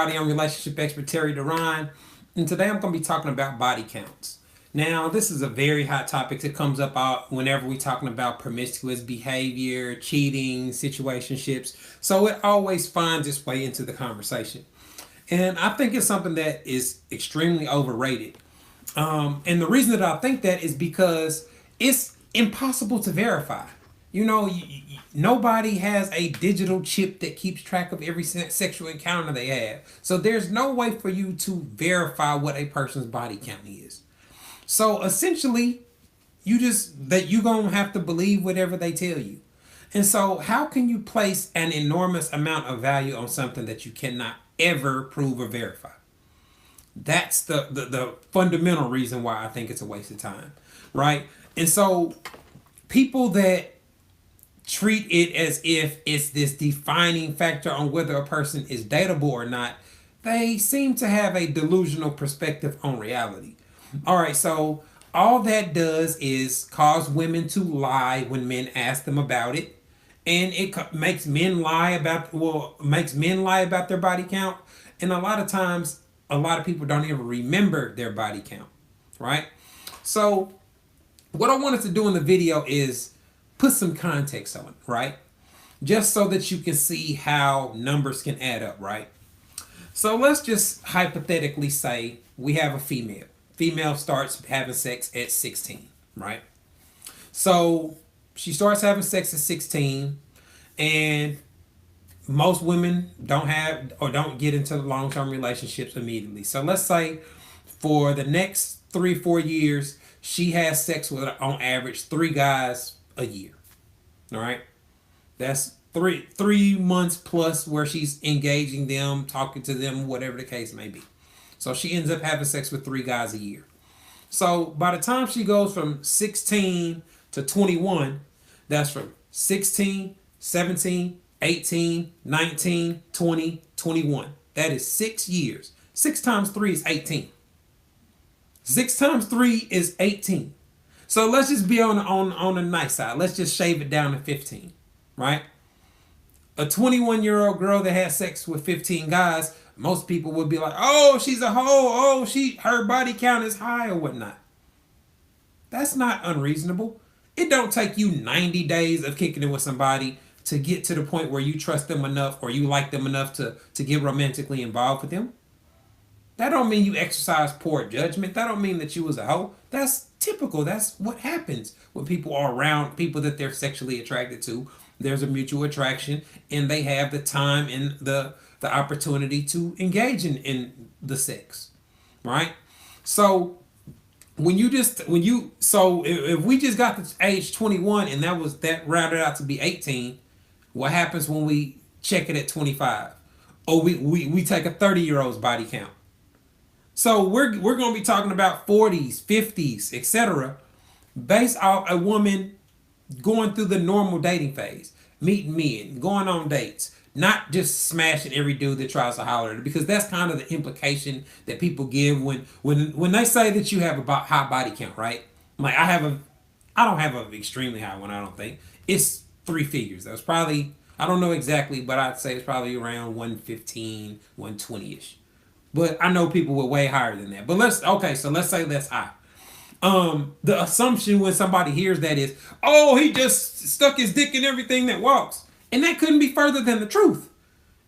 I'm relationship expert Terry Duran, and today I'm going to be talking about body counts. Now, this is a very hot topic that comes up whenever we're talking about promiscuous behavior, cheating, situationships. So it always finds its way into the conversation. And I think it's something that is extremely overrated. And the reason that I think that is because it's impossible to verify. Nobody has a digital chip that keeps track of every sexual encounter they have. So there's no way for you to verify what a person's body count is. So essentially, you gonna have to believe whatever they tell you. And so how can you place an enormous amount of value on something that you cannot ever prove or verify? That's the fundamental reason why I think it's a waste of time, right? And so people that treat it as if it's this defining factor on whether a person is dateable or not, they seem to have a delusional perspective on reality. All right, so all that does is cause women to lie when men ask them about it, and it makes men lie about their body count, and a lot of times a lot of people don't even remember their body count, right? So what I wanted to do in the video is put some context on it, right? Just so that you can see how numbers can add up, right? So let's just hypothetically say we have a female. Female starts having sex at 16, right? So she starts having sex at 16, and most women don't get into long-term relationships immediately. So let's say for the next 3 4 years, she has sex with on average 3 guys a year. All right, that's three months plus where she's engaging them, talking to them, whatever the case may be. So she ends up having sex with 3 guys a year. So by the time she goes from 16 to 21, that's from 16, 17, 18, 19, 20, 21. That is 6 years. 6 times 3 is 18. 6 times 3 is 18. So let's just be on the nice side. Let's just shave it down to 15, right? A 21-year-old girl that has sex with 15 guys, most people would be like, "Oh, she's a hoe. Oh, her body count is high or whatnot." That's not unreasonable. It don't take you 90 days of kicking it with somebody to get to the point where you trust them enough or you like them enough to get romantically involved with them. That don't mean you exercise poor judgment. That don't mean that you was a hoe. That's typical. That's what happens when people are around people that they're sexually attracted to. There's a mutual attraction, and they have the time and the opportunity to engage in the sex, right? So if we just got to age 21 and that rounded out to be 18, what happens when we check it at 25? Or we take a 30-year-old's body count. So we're going to be talking about 40s, 50s, etc. based off a woman going through the normal dating phase, meeting men, going on dates, not just smashing every dude that tries to holler at her, because that's kind of the implication that people give when they say that you have a high body count, right? Like I don't have an extremely high one. I don't think it's 3 figures. That's probably, I don't know exactly, but I'd say it's probably around 115, 120 ish. But I know people with way higher than that. But so let's say that's high. The assumption when somebody hears that is, "Oh, he just stuck his dick in everything that walks," and that couldn't be further than the truth.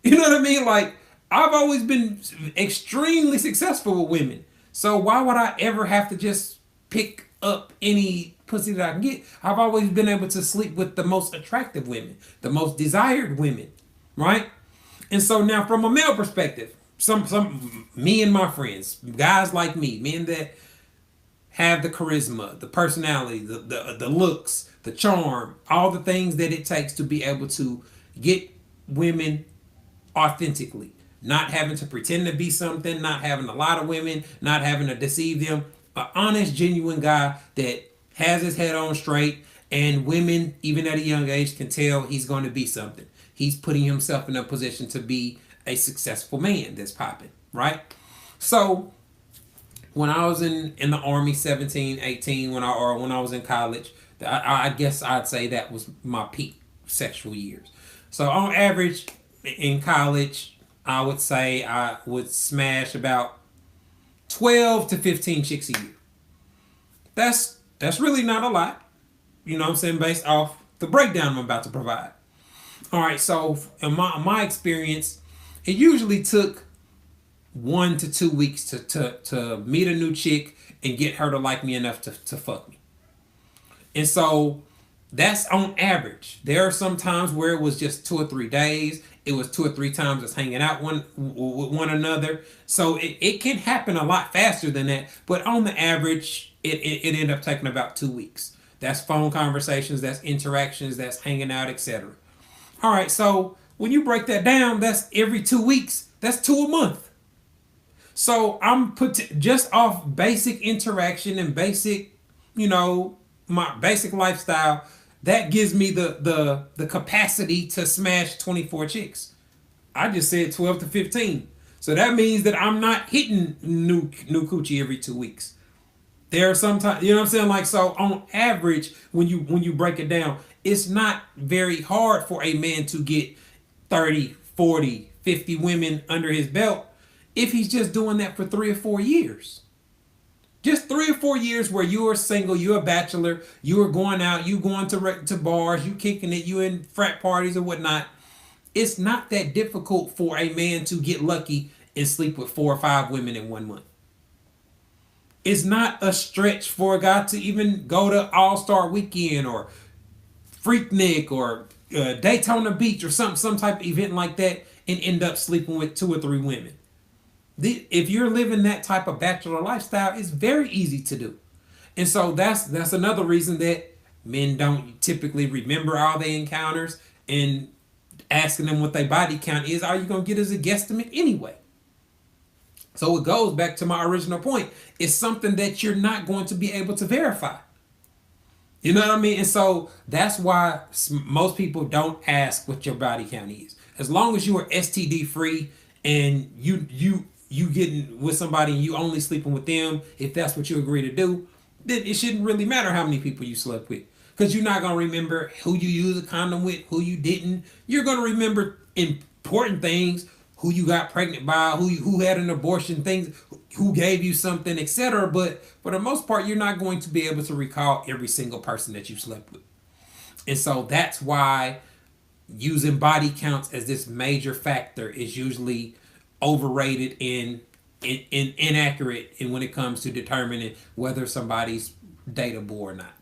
You know what I mean? Like, I've always been extremely successful with women, so why would I ever have to just pick up any pussy that I can get? I've always been able to sleep with the most attractive women, the most desired women, right? And so now, from a male perspective, some me and my friends, guys like me, men that have the charisma, the personality, the looks, the charm, all the things that it takes to be able to get women authentically. Not having to pretend to be something, not having a lot of women, not having to deceive them. An honest, genuine guy that has his head on straight, and women, even at a young age, can tell he's going to be something. He's putting himself in a position to be a successful man that's popping, right? So when I was in the army, 17, 18, when I was in college, I guess I'd say that was my peak sexual years. So on average in college, I would say I would smash about 12 to 15 chicks a year. That's really not a lot. You know what I'm saying? Based off the breakdown I'm about to provide. All right, so in my experience, it usually took 1 to 2 weeks to meet a new chick and get her to like me enough to fuck me. And so that's on average. There are some times where it was just 2 or 3 days. It was 2 or 3 times just hanging out with one another. So it can happen a lot faster than that. But on the average, it ended up taking about 2 weeks. That's phone conversations, that's interactions, that's hanging out, etc. All right, so when you break that down, that's every 2 weeks. That's two a month. So I'm just off basic interaction and basic, you know, my basic lifestyle. That gives me the capacity to smash 24 chicks. I just said 12 to 15. So that means that I'm not hitting new coochie every 2 weeks. There are sometimes, you know what I'm saying? Like, so on average, when you break it down, it's not very hard for a man to get 30, 40, 50 women under his belt if he's just doing that for 3 or 4 years. Just 3 or 4 years where you are single, you're a bachelor, you are going out, you going to bars, you kicking it, you in frat parties or whatnot. It's not that difficult for a man to get lucky and sleep with 4 or 5 women in 1 month. It's not a stretch for a guy to even go to All Star Weekend or Freaknik or Daytona Beach or some type of event like that and end up sleeping with 2 or 3 women. If you're living that type of bachelor lifestyle, it's very easy to do. And so that's another reason that men don't typically remember all their encounters, and asking them what their body count is, all you're going to get is a guesstimate anyway. So it goes back to my original point. It's something that you're not going to be able to verify. You know what I mean? And so that's why most people don't ask what your body count is. As long as you are STD free and you getting with somebody and you only sleeping with them, if that's what you agree to do, then it shouldn't really matter how many people you slept with. Because you're not going to remember who you used a condom with, who you didn't. You're going to remember important things, who you got pregnant by, who had an abortion, things, who gave you something, etc. But for the most part, you're not going to be able to recall every single person that you slept with. And so that's why using body counts as this major factor is usually overrated and inaccurate when it comes to determining whether somebody's dateable or not.